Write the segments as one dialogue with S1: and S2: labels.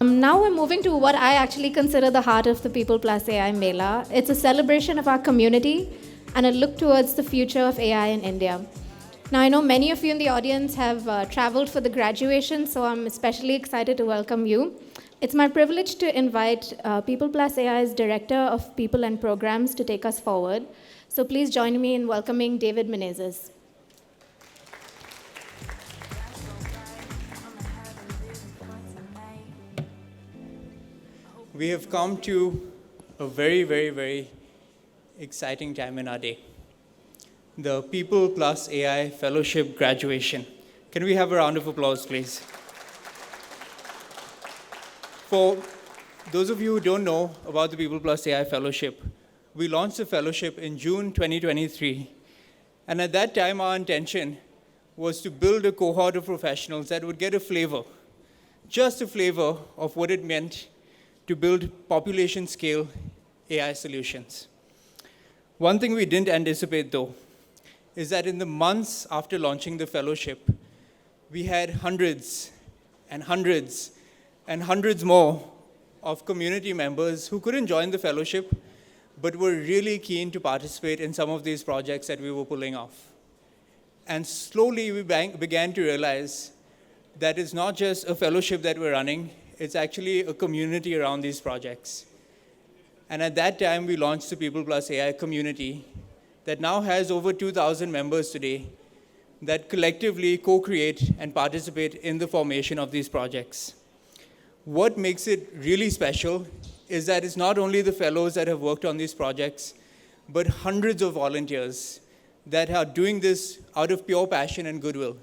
S1: Now we're moving to what I actually consider the heart of the People Plus AI Mela. It's a celebration of our community and a look towards the future of AI in India. Now, I know many of you in the audience have traveled for the graduation, so I'm especially excited to welcome you. It's my privilege to invite People Plus AI's Director of People and Programs to take us forward. So please join me in welcoming David Menezes.
S2: We have come to a very, very, very exciting time in our day. The People Plus AI Fellowship graduation. Can we have a round of applause, please? For those of you who don't know about the People Plus AI Fellowship, we launched the fellowship in June 2023. And at that time, our intention was to build a cohort of professionals that would get a flavor, just a flavor of what it meant to build population-scale AI solutions. One thing we didn't anticipate, though, is that in the months after launching the fellowship, we had hundreds and hundreds and hundreds more of community members who couldn't join the fellowship, but were really keen to participate in some of these projects that we were pulling off. And slowly we began to realize that it's not just a fellowship that we're running, it's actually a community around these projects. And at that time, we launched the People Plus AI community that now has over 2,000 members today that collectively co-create and participate in the formation of these projects. What makes it really special is that it's not only the fellows that have worked on these projects, but hundreds of volunteers that are doing this out of pure passion and goodwill,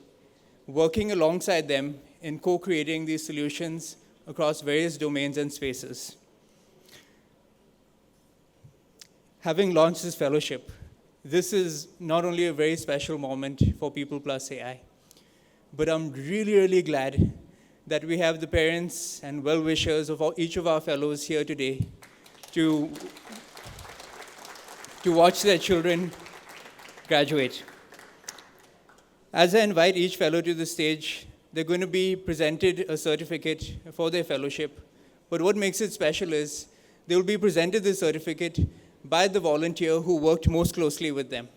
S2: working alongside them in co-creating these solutions across various domains and spaces. Having launched this fellowship, this is not only a very special moment for People Plus AI, but I'm really, really glad that we have the parents and well-wishers of each of our fellows here today to watch their children graduate. As I invite each fellow to the stage, they're going to be presented a certificate for their fellowship. But what makes it special is they will be presented the certificate by the volunteer who worked most closely with them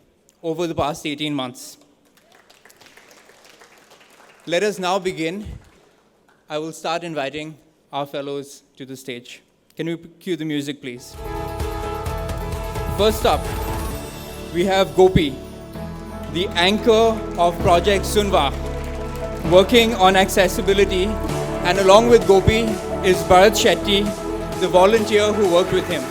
S2: over the past 18 months. Let us now begin. I will start inviting our fellows to the stage. Can we cue the music, please? First up, we have Gopi, the anchor of Project Sunva, working on accessibility, and along with Gopi is Bharat Shetty, the volunteer who worked with him.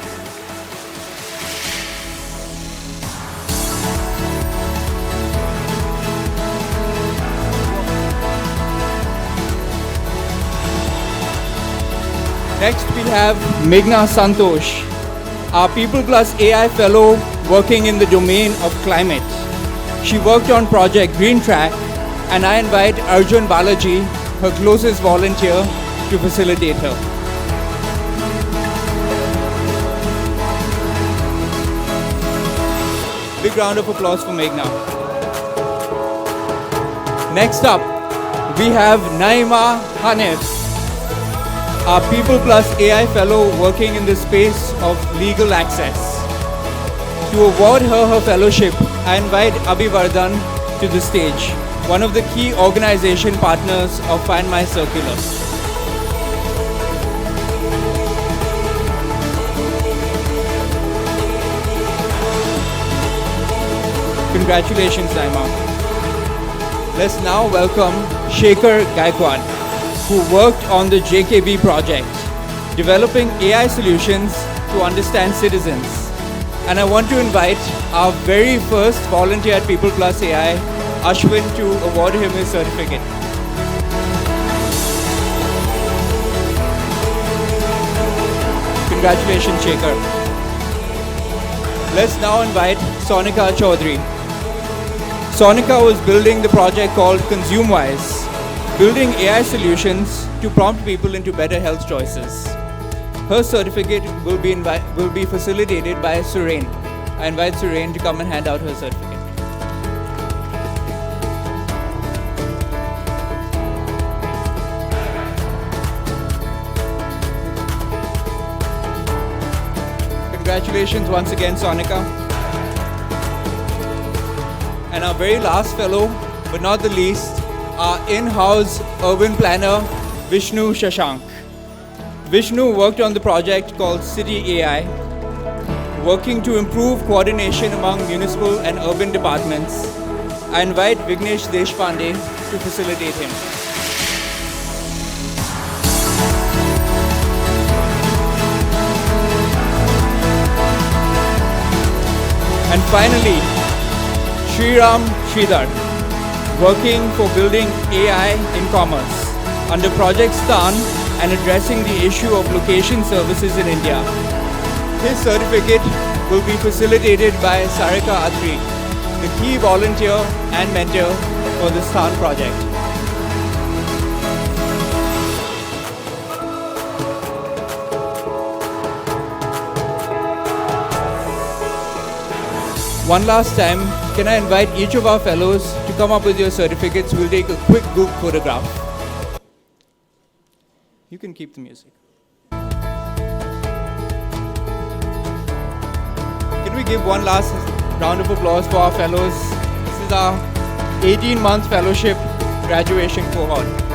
S2: Next we have Meghna Santosh, our People Plus AI fellow working in the domain of climate. She worked on Project Green Track, and I invite Arjun Balaji, her closest volunteer, to facilitate her. Big round of applause for Meghna. Next up, we have Naima Hanif, our People Plus AI fellow working in the space of legal access. To award her fellowship, I invite Abhivardhan to the stage, one of the key organization partners of Find My Circular. Congratulations, Naima. Let's now welcome Shekhar Gaikwad, who worked on the JKB project, developing AI solutions to understand citizens. And I want to invite our very first volunteer at People Plus AI, Ashwin, to award him his certificate. Congratulations, Shekhar. Let's now invite Sonika Chaudhary. Sonika was building the project called ConsumeWise, building AI solutions to prompt people into better health choices. Her certificate will be facilitated by Surain. I invite Surain to come and hand out her certificate. Congratulations once again, Sonika. And our very last fellow, but not the least, our in-house urban planner, Vishnu Shashank. Vishnu worked on the project called City AI, working to improve coordination among municipal and urban departments. I invite Vignesh Deshpande to facilitate him. And finally, Sriram Sridhar, working for building AI in commerce under Project Stan and addressing the issue of location services in India. His certificate will be facilitated by Sarika Atri, the key volunteer and mentor for the Stan project. One last time, can I invite each of our fellows to come up with your certificates? We'll take a quick group photograph. You can keep the music. Can we give one last round of applause for our fellows? This is our 18-month fellowship graduation cohort.